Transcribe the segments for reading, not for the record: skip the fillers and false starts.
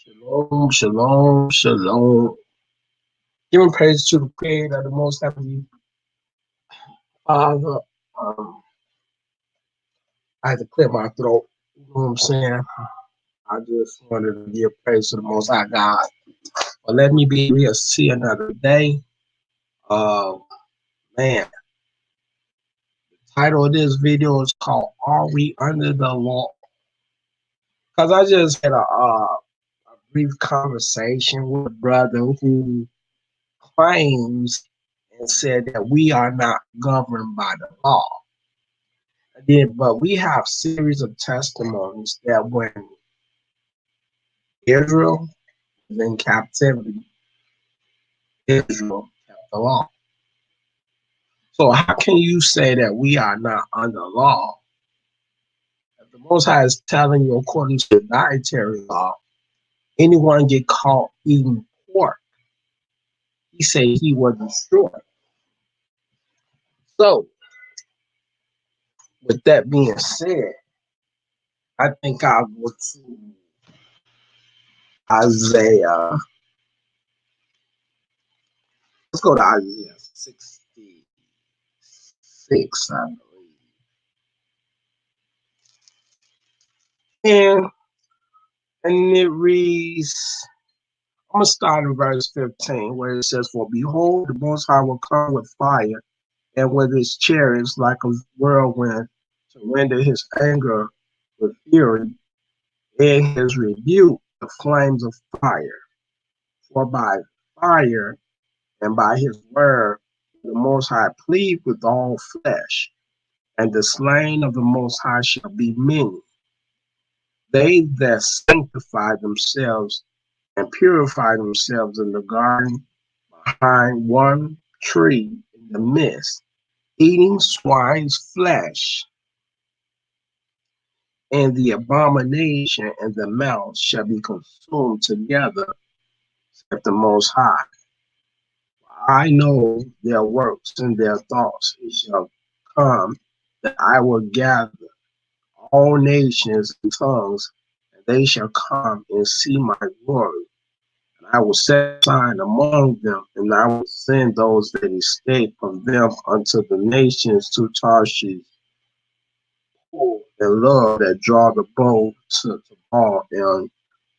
Shalom, shalom, shalom. Giving praise to the Creator, the Most Heavenly Father. Um, I had to clear my throat. You know what I'm saying? I just wanted to give praise to the Most High God. But let me be here, see another day. Uh, Man, the title of this video is called "Are We Under the Law?" Because I just had a brief conversation with a brother who claims and said that we are not governed by the law. But we have series of testimonies that when Israel was in captivity, Israel kept the law. So how can you say that we are not under law? If the Most High is telling you according to the dietary law, anyone get caught eating pork, he said he was destroyed. So with that being said, I think I'll go to Isaiah. Let's go to Isaiah 66, I believe. And it reads, I'm going to start in verse 15, where it says, For behold, the Most High will come with fire, and with his chariots like a whirlwind, to render his anger with fury, and his rebuke the flames of fire. For by fire and by his word the Most High plead with all flesh, and the slain of the Most High shall be many. They that sanctify themselves and purify themselves in the garden behind one tree in the midst, eating swine's flesh, and the abomination and the mouth shall be consumed together, saith the Most High. I know their works and their thoughts. It shall come that I will gather all nations and tongues, and they shall come and see my glory. I will set a sign among them, and I will send those that escape from them unto the nations to Tarshish, and love that draw the bow to Tabal and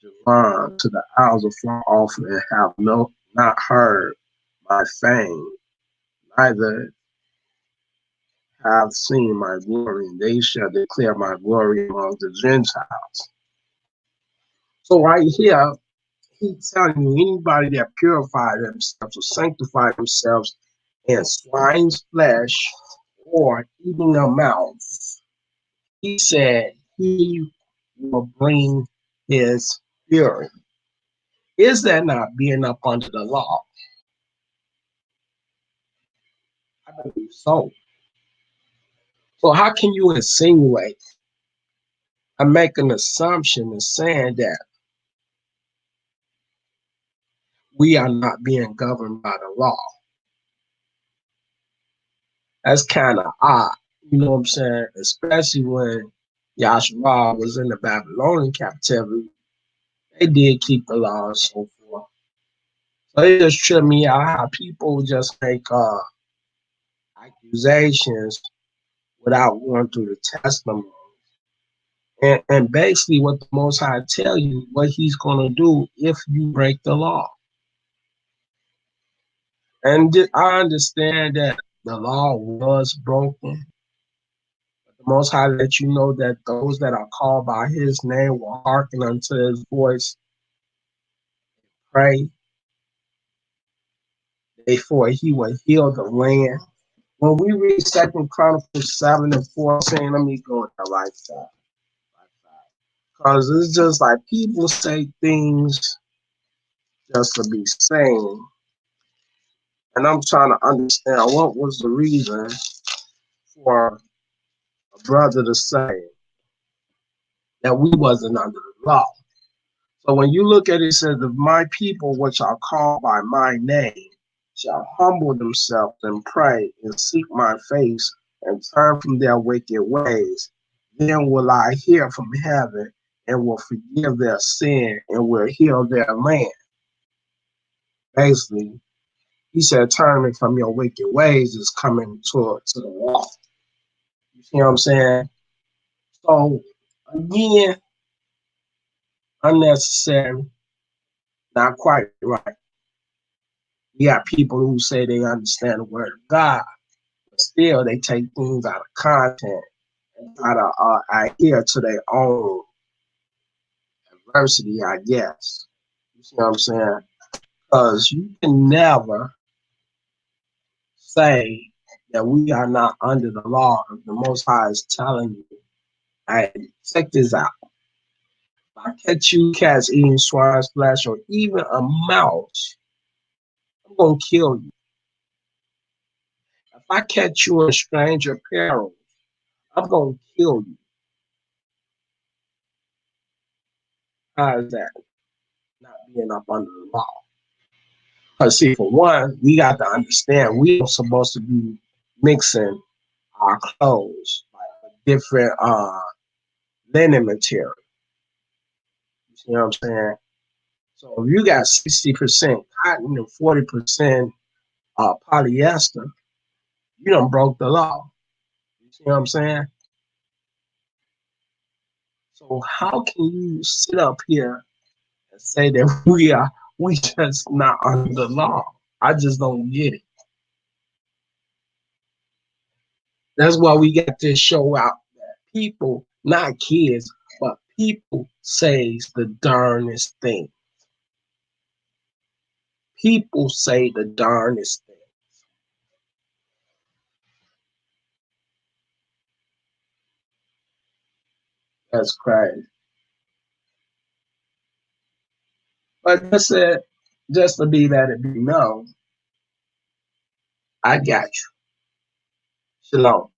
Javan, to the isles of far off, and have not heard my fame, neither have seen my glory, and they shall declare my glory among the Gentiles. So right here, he's telling you anybody that purify themselves or sanctify themselves in swine's flesh or eating their mouths, he said he will bring his fury. Is that not being up under the law? I believe so. So how can you insinuate and make an assumption and saying that we are not being governed by the law? That's kind of odd. You know what I'm saying? Especially when Yahshua was in the Babylonian captivity. They did keep the law and so forth. So it just tripped me out how people just make accusations without going through the testimony. And basically what the Most High tell you what he's going to do if you break the law. And I understand that the law was broken. But the Most High let you know that those that are called by his name will hearken unto his voice, pray, therefore he will heal the land. When we read Second Chronicles 7 and 14, let me go with the right side. Because it's just like people say things just to be saying. And I'm trying to understand what was the reason for a brother to say that we wasn't under the law. So when you look at it, it says, if my people, which are called by my name, shall humble themselves and pray and seek my face and turn from their wicked ways, then will I hear from heaven and will forgive their sin and will heal their land. Basically, he said, turn me from your wicked ways is coming to the wall. You see what I'm saying? So, again, unnecessary, not quite right. You got people who say they understand the word of God, but still they take things out of content and try to adhere to their own adversity, I guess. You see what I'm saying? Because you can never say that we are not under the law if the Most High is telling you, hey, check this out. If I catch you cats eating swine's flesh or even a mouse, I'm going to kill you. If I catch you in stranger perils, I'm going to kill you. How is that not being up under the law? Because, see, for one, we got to understand we are supposed to be mixing our clothes, like different linen material. You see what I'm saying? So if you got 60% cotton and 40% polyester, you done broke the law. You see what I'm saying? So how can you sit up here and say that we just not under the law? I just don't get it. That's why we got this show out that people, not kids, but people says the darnest thing. People say the darnest thing. That's crazy. But that's it. Just to be let it be known, I got you. Shalom.